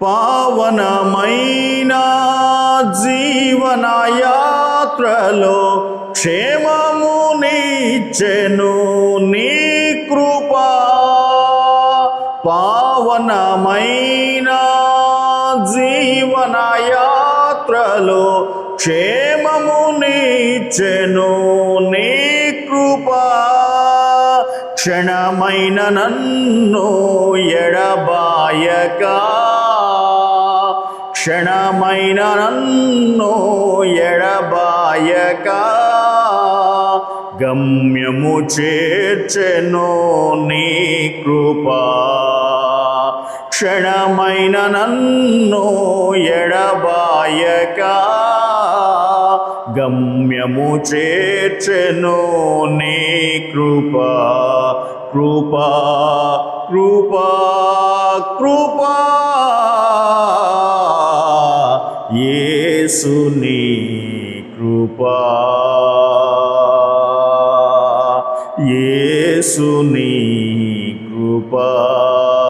పావనమైన జీవనయాత్రలో క్షేమమునిచ్చెను నీ కృపా. పావనమైన జీవనయాత్రలో క్షేమమునిచ్చెను నీ కృపా. క్షణమైన నన్ను ఎడబాయక, క్షణమైన నన్ను ఎడబాయక గమ్యము చేర్చెను నీ కృపా. క్షణమైన నన్ను ఎడబాయక గమ్యము చేర్చెను నీ కృపా. కృపా కృపా కృపా యేసుని కృపా, యేసుని కృపా.